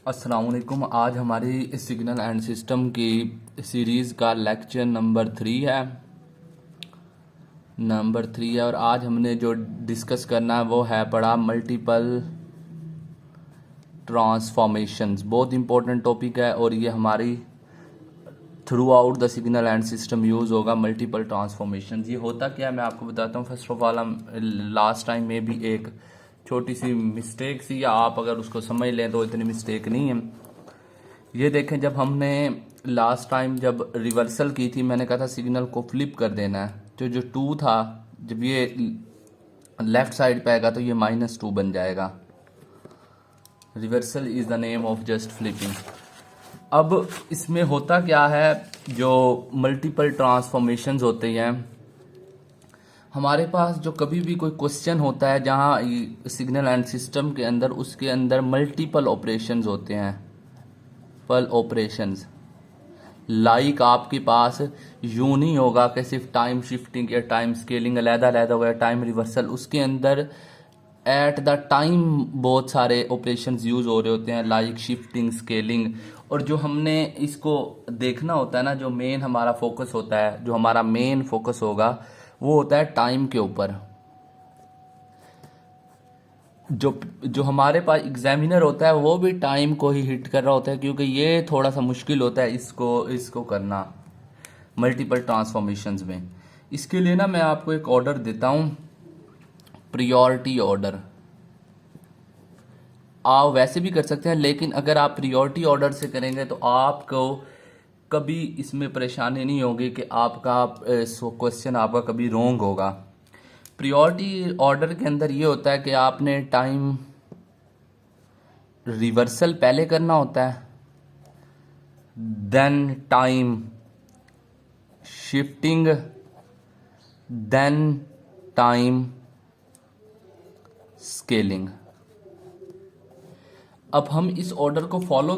अस्सलाम वालेकुम। आज हमारी सिग्नल एंड सिस्टम की सीरीज़ का लेक्चर नंबर 3 है और आज हमने जो डिस्कस करना है वो है पड़ा मल्टीपल ट्रांसफॉर्मेशंस। बहुत इंपॉर्टेंट टॉपिक है और ये हमारी through out the signal and system use होगा। मल्टीपल ट्रांसफॉर्मेशंस ये होता क्या है मैं आपको बताता हूँ। फर्स्ट ऑफ ऑल हम लास्ट टाइम में भी एक छोटी सी मिस्टेक सी, या आप अगर उसको समझ लें तो इतनी मिस्टेक नहीं है। ये देखें, जब हमने लास्ट टाइम जब रिवर्सल की थी मैंने कहा था सिग्नल को फ्लिप कर देना है। जो 2 था, जब ये लेफ्ट साइड पे आएगा तो ये -2 बन जाएगा। Reversal is the name of just flipping. अब इसमें होता क्या है, जो मल्टीपल ट्रांसफॉर्मेशंस होते हैं हमारे पास, जो कभी भी कोई क्वेश्चन होता है जहाँ सिग्नल एंड सिस्टम के अंदर उसके अंदर मल्टीपल ऑपरेशंस होते हैं, पल ऑपरेशंस। लाइक आपके पास यूं नहीं होगा कि सिर्फ टाइम शिफ्टिंग या टाइम स्केलिंग अलग-अलग होगा, टाइम रिवर्सल। उसके अंदर एट द टाइम बहुत सारे ऑपरेशंस यूज़ हो रहे होते हैं, लाइक शिफ्टिंग, स्केलिंग। और जो हमने इसको देखना होता है ना, जो मेन हमारा फोकस होता है, जो हमारा मेन फोकस होगा वो होता है टाइम के ऊपर। जो जो हमारे पास एग्जामिनर होता है वो भी टाइम को ही हिट कर रहा होता है, क्योंकि ये थोड़ा सा मुश्किल होता है इसको करना मल्टीपल ट्रांसफॉर्मेशंस में। इसके लिए ना मैं आपको एक ऑर्डर देता हूँ, प्रियोरिटी ऑर्डर। आप वैसे भी कर सकते हैं, लेकिन अगर आप प्रियोरिटी ऑर्डर से करेंगे तो आपको कभी इसमें परेशानी नहीं होगी कि आपका क्वेश्चन आपका कभी रॉन्ग होगा। प्रियोरिटी ऑर्डर के अंदर ये होता है कि आपने टाइम रिवर्सल पहले करना होता है, then time shifting, then time scaling. अब हम इस ऑर्डर को फॉलो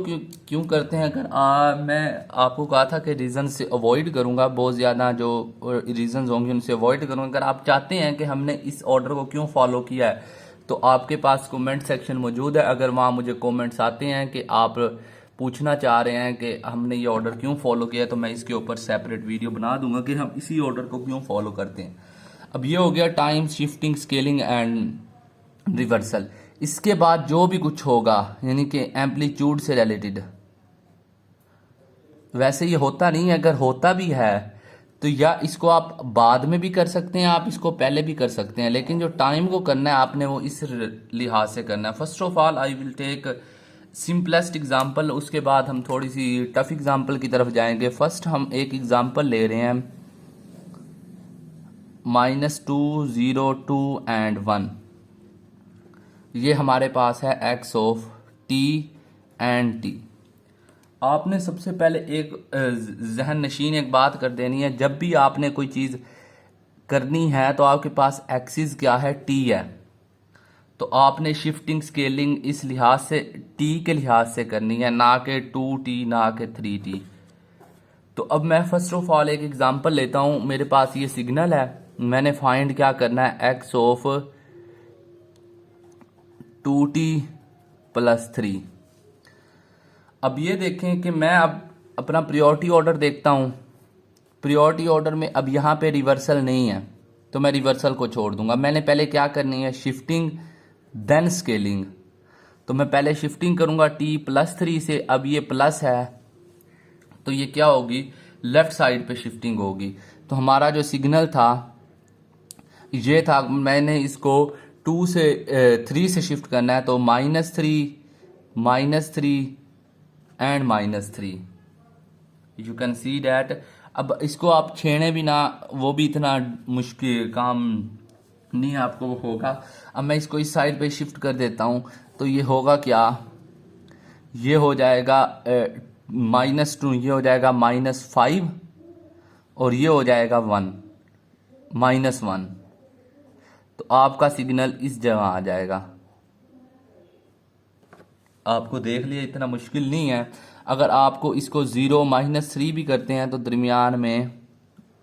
क्यों करते हैं? अगर मैं आपको कहा था कि रीज़न से अवॉइड करूंगा, बहुत ज़्यादा जो रीज़न्स होंगे उनसे अवॉइड करूंगा। अगर आप चाहते हैं कि हमने इस ऑर्डर को क्यों फॉलो किया है तो आपके पास कमेंट सेक्शन मौजूद है। अगर वहाँ मुझे कमेंट्स आते हैं कि आप पूछना चाह रहे हैं कि हमने ये ऑर्डर क्यों फॉलो किया, तो मैं इसके ऊपर सेपरेट वीडियो बना दूंगा कि हम इसी ऑर्डर को क्यों फॉलो करते हैं। अब ये हो गया time shifting, scaling and reversal. इसके बाद जो भी कुछ होगा, यानी कि एम्पलीट्यूड से रिलेटेड, वैसे ये होता नहीं है। अगर होता भी है तो या इसको आप बाद में भी कर सकते हैं, आप इसको पहले भी कर सकते हैं, लेकिन जो टाइम को करना है आपने वो इस लिहाज से करना है। First of all I will take simplest example, उसके बाद हम थोड़ी सी टफ एग्जांपल की तरफ जाएंगे। फर्स्ट हम एक एग्जांपल ले रहे हैं, -2, 0, 2 एंड 1। ये हमारे पास है x of t and t। आपने सबसे पहले एक जहन नशीन एक बात कर देनी है, जब भी आपने कोई चीज़ करनी है तो आपके पास एक्सिस क्या है, t है। तो आपने शिफ्टिंग स्केलिंग इस लिहाज से t के लिहाज से करनी है, ना कि 2t ना कि 3t। तो अब मैं फर्स्ट ऑफ ऑल एक एग्जांपल लेता हूँ। मेरे पास ये सिग्नल है, मैंने फाइंड क्या करना है, x ऑफ 2t + 3। अब ये देखें कि मैं अब अपना प्रियोरिटी ऑर्डर देखता हूँ। प्रियोरिटी ऑर्डर में अब यहाँ पे रिवर्सल नहीं है तो मैं रिवर्सल को छोड़ दूंगा। मैंने पहले क्या करनी है, शिफ्टिंग देन स्केलिंग। तो मैं पहले शिफ्टिंग करूंगा t + 3 से। अब ये प्लस है तो ये क्या होगी, लेफ्ट साइड पे शिफ्टिंग होगी। तो हमारा जो सिग्नल था ये था, मैंने इसको 2 से 3 से शिफ्ट करना है, तो -3 and -3। You can see that. अब इसको आप छेड़े भी ना, वो भी इतना मुश्किल काम नहीं आपको होगा। अब मैं इसको इस साइड पे शिफ्ट कर देता हूँ तो ये होगा क्या, ये हो जाएगा -2, ये हो जाएगा -5 और ये हो जाएगा 1, -1। तो आपका सिग्नल इस जगह आ जाएगा। आपको देख लिया, इतना मुश्किल नहीं है। अगर आपको इसको 0 -3 भी करते हैं तो दरमियान में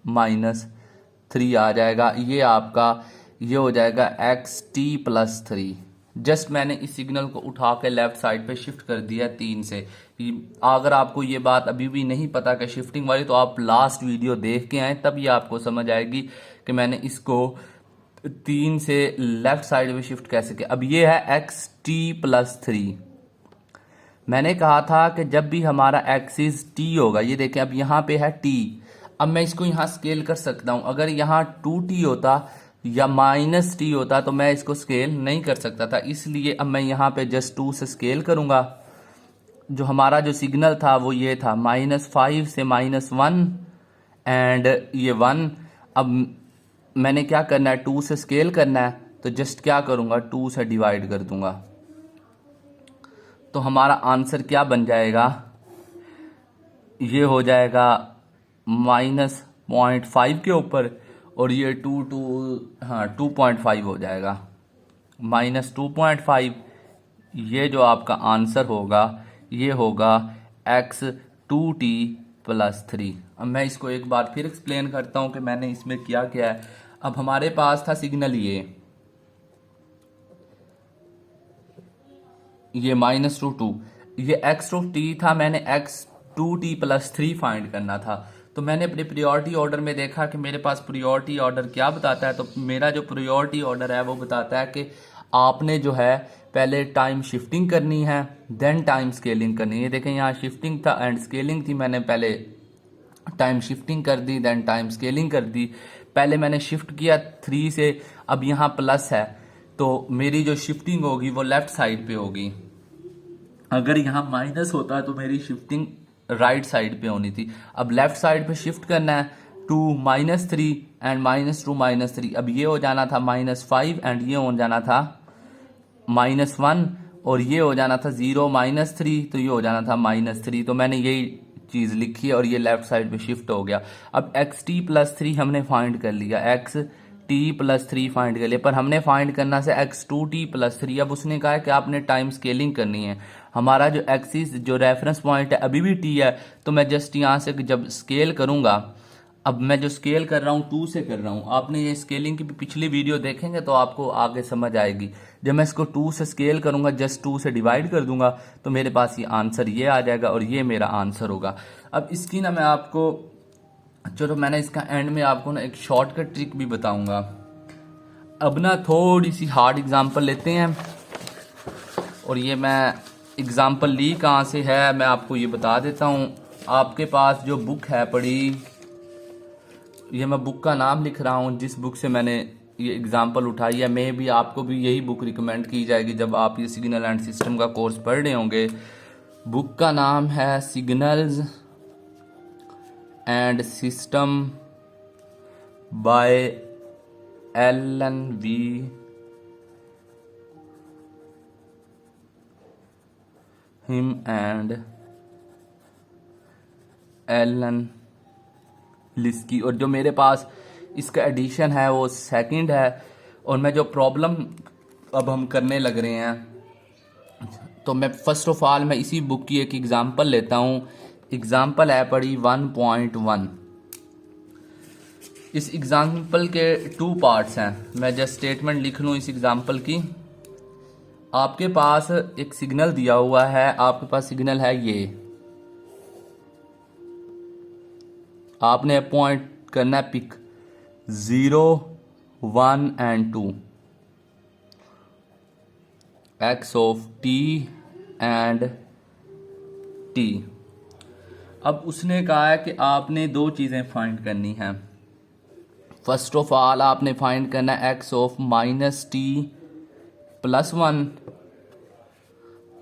-3 आ जाएगा। ये आपका ये हो जाएगा xt + 3। जस्ट मैंने इस सिग्नल को उठा के लेफ्ट साइड पे शिफ्ट कर दिया 3 से। अगर आपको ये बात अभी भी नहीं पता कि शिफ्टिंग वाली, तो आप लास्ट वीडियो देख के आए, तब ये आपको समझ आएगी कि मैंने इसको 3 से लेफ्ट साइड में शिफ्ट कैसे किया। अब ये है xt+3। मैंने कहा था कि जब भी हमारा एक्सिस t होगा, ये देखें अब यहाँ पे है t, अब मैं इसको यहाँ स्केल कर सकता हूँ। अगर यहाँ 2t होता या -t होता तो मैं इसको स्केल नहीं कर सकता था, इसलिए अब मैं यहाँ पे जस्ट 2 से स्केल करूँगा। जो हमारा जो सिग्नल था वो ये था -5 से -1 एंड ये 1। अब मैंने क्या करना है, 2 से स्केल करना है, तो जस्ट क्या करूँगा, 2 से डिवाइड कर दूंगा। तो हमारा आंसर क्या बन जाएगा, ये हो जाएगा -0.5 के ऊपर, और ये 2.5 हो जाएगा -2.5। ये जो आपका आंसर होगा ये होगा x2t+3। अब मैं इसको एक बार फिर एक्सप्लेन करता हूं कि मैंने इसमें क्या किया है। अब हमारे पास था सिग्नल ये -2, ये x2t था, मैंने x2t+3 फाइंड करना था। तो मैंने अपने प्रायोरिटी ऑर्डर में देखा कि मेरे पास प्रायोरिटी ऑर्डर क्या बताता है। तो मेरा जो प्रायोरिटी ऑर्डर है वो बताता है कि आपने जो है पहले टाइम शिफ्टिंग करनी है, देन टाइम स्केलिंग करनी है। ये देखें यहाँ शिफ्टिंग था एंड स्केलिंग थी, मैंने पहले टाइम शिफ्टिंग कर दी, देन टाइम स्केलिंग कर दी। पहले मैंने शिफ्ट किया 3 से, अब यहाँ प्लस है तो मेरी जो शिफ्टिंग होगी वो लेफ्ट साइड पे होगी। अगर यहाँ माइनस होता तो मेरी शिफ्टिंग राइट साइड पे होनी थी। अब लेफ्ट साइड पे शिफ्ट करना है, 2 -3 एंड -2 -3। अब ये हो जाना था -5 एंड ये हो जाना था -1, और ये हो जाना था 0 -3, तो ये हो जाना था -3। तो मैंने यही चीज़ लिखी है और ये लेफ्ट साइड पे शिफ्ट हो गया। अब xt+3 हमने फाइंड कर लिया, xt+3 फाइंड कर लिया, पर हमने फाइंड करना से x2t+3। अब उसने कहा है कि आपने टाइम स्केलिंग करनी है। हमारा जो एक्सिस जो रेफरेंस पॉइंट है अभी भी t है, तो मैं जस्ट यहाँ से जब स्केल करूँगा, अब मैं जो स्केल कर रहा हूँ 2 से कर रहा हूँ। आपने ये स्केलिंग की पिछली वीडियो देखेंगे तो आपको आगे समझ आएगी। जब मैं इसको 2 से स्केल करूँगा, जस्ट 2 से डिवाइड कर दूंगा, तो मेरे पास ये आंसर ये आ जाएगा और ये मेरा आंसर होगा। अब इसकी ना मैं आपको, चलो मैंने इसका एंड में आपको ना एक शॉर्टकट ट्रिक भी बताऊंगा। अब ना थोड़ी सी हार्ड एग्जांपल लेते हैं, और ये मैं एग्जांपल ली कहाँ से है मैं आपको ये बता देता हूँ। आपके पास जो बुक है पड़ी, ये मैं बुक का नाम लिख रहा हूँ जिस बुक से मैंने ये एग्जांपल उठाई है। मे भी आपको भी यही बुक रिकमेंड की जाएगी जब आप ये सिग्नल एंड सिस्टम का कोर्स पढ़ रहे होंगे। बुक का नाम है signals and system by LNV हिम एंड एलन लिस्की। और जो मेरे पास इसका एडिशन है वो सेकंड है। और मैं जो प्रॉब्लम अब हम करने लग रहे हैं, तो मैं फर्स्ट ऑफ ऑल मैं इसी बुक की एक एग्जांपल लेता हूँ। एग्जांपल है पड़ी 1.1। इस एग्जांपल के 2 पार्ट्स हैं। मैं जस्ट स्टेटमेंट लिख लूँ इस एग्जांपल की। आपके पास एक सिग्नल दिया हुआ है, आपके पास सिग्नल है ये, आपने पॉइंट करना है pick 0, 1 and 2, x of t and t। अब उसने कहा है कि आपने 2 चीज़ें फाइंड करनी हैं। फर्स्ट ऑफ ऑल आपने फाइंड करना है x ऑफ -t+1,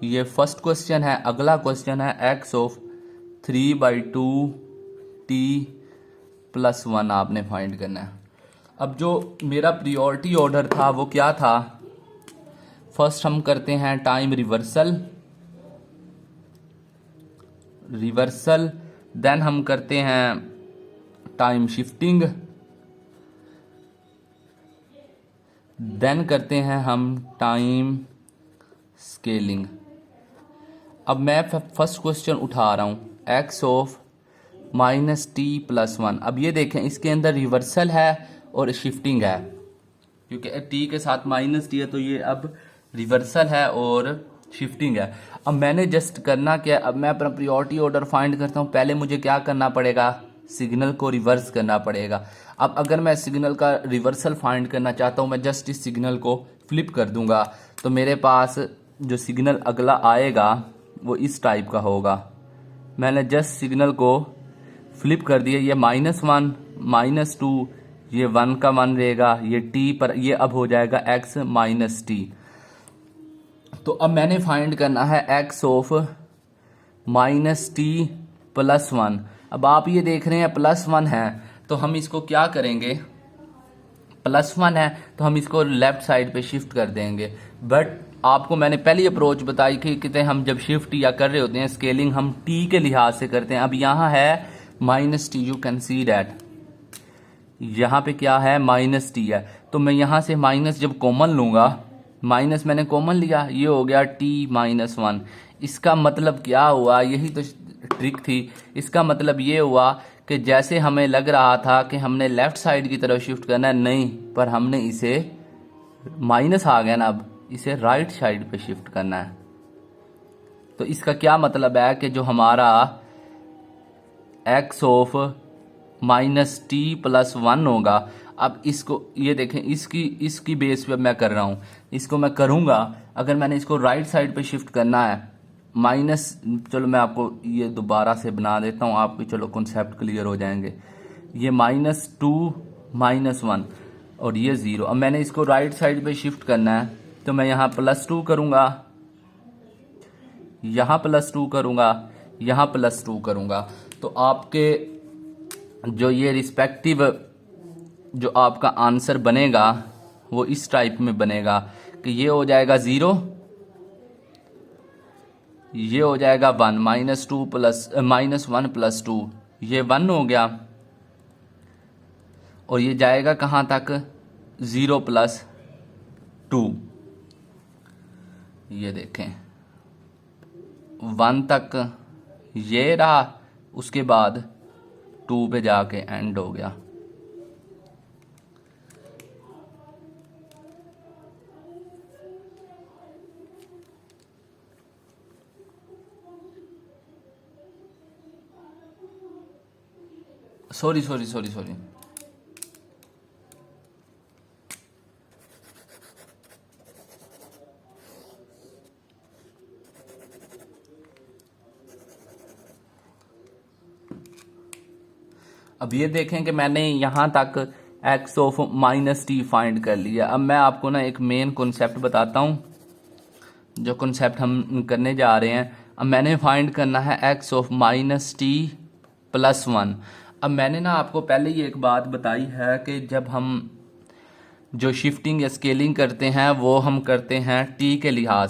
ये फर्स्ट क्वेश्चन है। अगला क्वेश्चन है x ऑफ 3/2t+1 आपने फाइंड करना है। अब जो मेरा प्रायोरिटी ऑर्डर था वो क्या था, फर्स्ट हम करते हैं टाइम रिवर्सल, देन हम करते हैं टाइम शिफ्टिंग, देन करते हैं हम टाइम स्केलिंग। अब मैं फर्स्ट क्वेश्चन उठा रहा हूं, x ऑफ -t+1। अब ये देखें इसके अंदर रिवर्सल है और शिफ्टिंग है, क्योंकि t के साथ -t है तो ये अब रिवर्सल है और शिफ्टिंग है। अब मैंने जस्ट करना क्या है, अब मैं अपना प्रायोरिटी ऑर्डर फाइंड करता हूँ। पहले मुझे क्या करना पड़ेगा, सिग्नल को रिवर्स करना पड़ेगा। अब अगर मैं सिग्नल का रिवर्सल फाइंड करना चाहता हूँ, मैं जस्ट इस सिग्नल को फ्लिप कर दूंगा, तो मेरे पास जो सिग्नल अगला आएगा वो इस टाइप का होगा। मैंने जस्ट सिग्नल को फ्लिप कर दिया, ये -1 -2, ये 1 का 1 रहेगा, ये t पर, ये अब हो जाएगा x माइनस टी। तो अब मैंने फाइंड करना है x ऑफ -t + 1। अब आप ये देख रहे हैं +1 है, तो हम इसको क्या करेंगे, +1 है तो हम इसको लेफ्ट साइड पे शिफ्ट कर देंगे। बट आपको मैंने पहली अप्रोच बताई कि कितने हम जब शिफ्ट या कर रहे होते हैं स्केलिंग, हम t के लिहाज से करते हैं। अब यहाँ है -t, you can see that, यहाँ पे क्या है -t है, तो मैं यहाँ से माइनस जब कॉमन लूँगा, माइनस मैंने कॉमन लिया, ये हो गया t-1। इसका मतलब क्या हुआ, यही तो ट्रिक थी। इसका मतलब ये हुआ कि जैसे हमें लग रहा था कि हमने लेफ्ट साइड की तरफ शिफ्ट करना है, नहीं, पर हमने इसे माइनस आ गया ना, अब इसे राइट साइड पे शिफ्ट करना है। तो इसका क्या मतलब है कि जो हमारा x ऑफ -t + 1 होगा, अब इसको ये देखें, इसकी बेस पे मैं कर रहा हूँ, इसको मैं करूँगा। अगर मैंने इसको राइट साइड पे शिफ्ट करना है, माइनस, चलो मैं आपको ये दोबारा से बना देता हूँ, आपके चलो कॉन्सेप्ट क्लियर हो जाएंगे। ये -2 -1 और ये 0। अब मैंने इसको राइट साइड पे शिफ्ट करना है, तो मैं यहाँ +2 करूँगा, यहाँ +2 करूँगा, यहाँ +2 करूँगा। तो आपके जो ये रिस्पेक्टिव जो आपका आंसर बनेगा वो इस टाइप में बनेगा कि ये हो जाएगा 0, ये हो जाएगा 1, -1 + 2, ये 1 हो गया, और ये जाएगा कहाँ तक, 0 + 2, ये देखें 1 तक ये रहा, उसके बाद 2 पे जाके एंड हो गया। सॉरी। अब ये देखें कि मैंने यहाँ तक x ऑफ -t फाइंड कर लिया। अब मैं आपको ना एक मेन कॉन्सेप्ट बताता हूँ, जो कॉन्सेप्ट हम करने जा रहे हैं। अब मैंने फाइंड करना है x ऑफ -t + 1। अब मैंने ना आपको पहले ही एक बात बताई है कि जब हम जो शिफ्टिंग या स्केलिंग करते हैं वो हम करते हैं t के लिहाज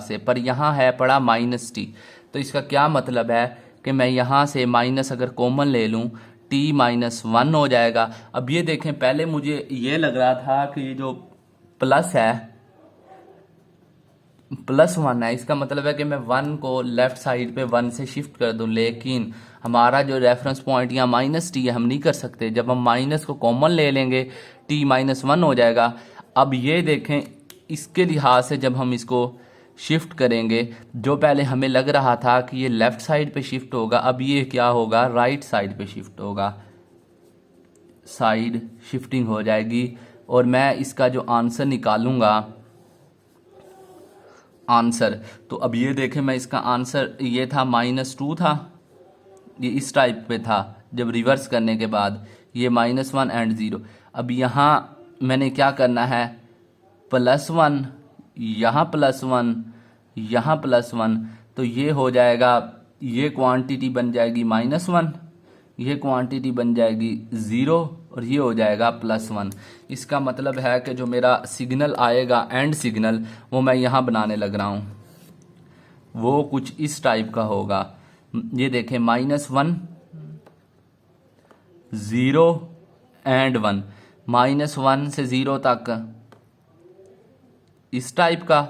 से, पर यहाँ है पड़ा -t। तो इसका क्या मतलब है कि मैं यहाँ से माइनस अगर कॉमन ले लूँ, t-1 हो जाएगा। अब ये देखें, पहले मुझे ये लग रहा था कि ये जो प्लस है, +1 है, इसका मतलब है कि मैं 1 को लेफ्ट साइड पे 1 से शिफ्ट कर दूं, लेकिन हमारा जो रेफरेंस पॉइंट यहाँ -t है, हम नहीं कर सकते। जब हम माइनस को कॉमन ले लेंगे, t-1 हो जाएगा। अब ये देखें, इसके लिहाज से जब हम इसको शिफ्ट करेंगे, जो पहले हमें लग रहा था कि ये लेफ्ट साइड पे शिफ्ट होगा, अब ये क्या होगा, राइट साइड पे शिफ्ट होगा, साइड शिफ्टिंग हो जाएगी। और मैं इसका जो आंसर निकालूंगा, आंसर, तो अब ये देखें, मैं इसका आंसर ये था -2 था, ये इस टाइप पे था। जब रिवर्स करने के बाद ये -1 एंड 0। अब यहाँ मैंने क्या करना है, +1, यहाँ +1, यहाँ +1, तो ये हो जाएगा, ये क्वांटिटी बन जाएगी -1, ये क्वांटिटी बन जाएगी 0, और ये हो जाएगा +1। इसका मतलब है कि जो मेरा सिग्नल आएगा, एंड सिग्नल, वो मैं यहाँ बनाने लग रहा हूँ, वो कुछ इस टाइप का होगा। ये देखें, -1, 0 एंड 1, -1 से 0 तक इस टाइप का,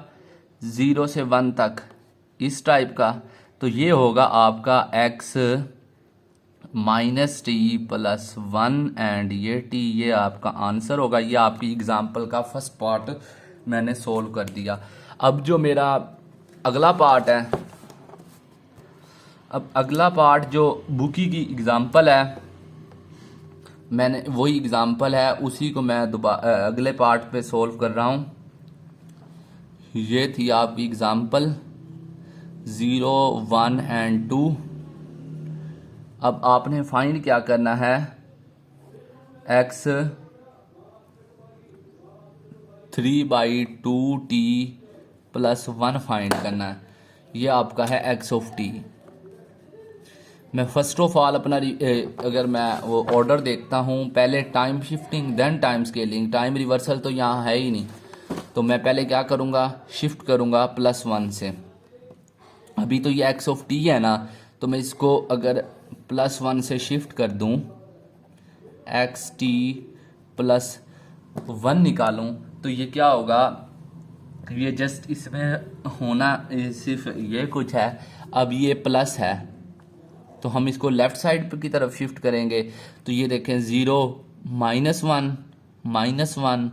0 से 1 तक इस टाइप का। तो ये होगा आपका x minus T plus one and ये टी, ये आपका आंसर होगा। ये आपकी एग्जाम्पल का फर्स्ट पार्ट मैंने सोल्व कर दिया। अब जो मेरा अगला पार्ट है, अब अगला पार्ट जो बुकी की एग्जाम्पल है, मैंने वही एग्जाम्पल है उसी को मैं अगले पार्ट पे सोल्व कर रहा हूँ। ये थी आपकी एग्जाम्पल 0, 1 एंड 2। अब आपने फाइंड क्या करना है, x 3/2t प्लस 1 फाइंड करना है। ये आपका है x ऑफ t। मैं फर्स्ट ऑफ ऑल अपना अगर मैं वो ऑर्डर देखता हूँ, पहले time shifting then time scaling, time reversal तो यहाँ है ही नहीं, तो मैं पहले क्या करूँगा, शिफ्ट करूँगा +1 से। अभी तो ये x ऑफ t है ना, तो मैं इसको अगर +1 से शिफ्ट कर दूँ, xt प्लस 1 निकालूँ, तो ये क्या होगा, ये जस्ट इसमें होना सिर्फ ये कुछ है। अब ये प्लस है तो हम इसको लेफ्ट साइड की तरफ शिफ्ट करेंगे, तो ये देखें 0, -1, -1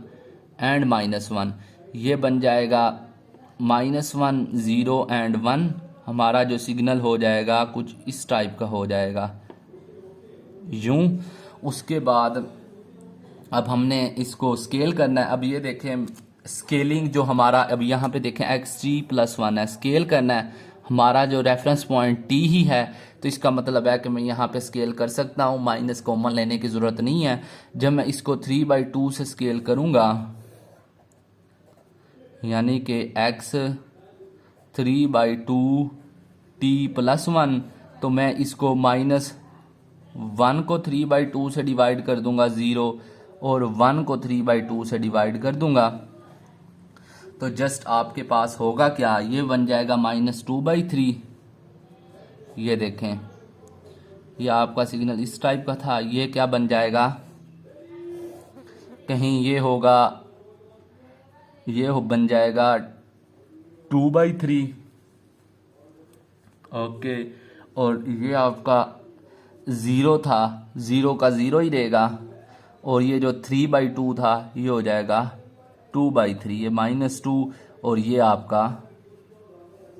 एंड -1, ये बन जाएगा -1, 0 एंड 1। हमारा जो सिग्नल हो जाएगा कुछ इस टाइप का हो जाएगा, यूं। उसके बाद अब हमने इसको स्केल करना है। अब ये देखें स्केलिंग जो हमारा, अब यहाँ पे देखें x3 + 1 है, स्केल करना है। हमारा जो रेफरेंस पॉइंट t ही है, तो इसका मतलब है कि मैं यहाँ पे स्केल कर सकता हूँ, माइनस कॉमन लेने की ज़रूरत नहीं है। जब मैं इसको 3/2 से स्केल करूँगा, यानी कि x 3/2 t + 1, तो मैं इसको -1 को 3/2 से डिवाइड कर दूंगा 0, और 1 को 3/2 से डिवाइड कर दूंगा, तो जस्ट आपके पास होगा क्या, ये बन जाएगा -2/3। ये देखें, ये आपका सिग्नल इस टाइप का था, ये क्या बन जाएगा, कहीं ये होगा, ये बन जाएगा 2/3। ओके, और ये आपका 0 था, 0 का 0 ही रहेगा, और ये जो 3/2 था ये हो जाएगा 2/3, ये -2, और ये आपका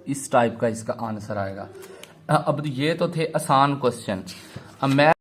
इस टाइप का इसका आंसर आएगा। अब ये तो थे आसान क्वेश्चन। अब मैं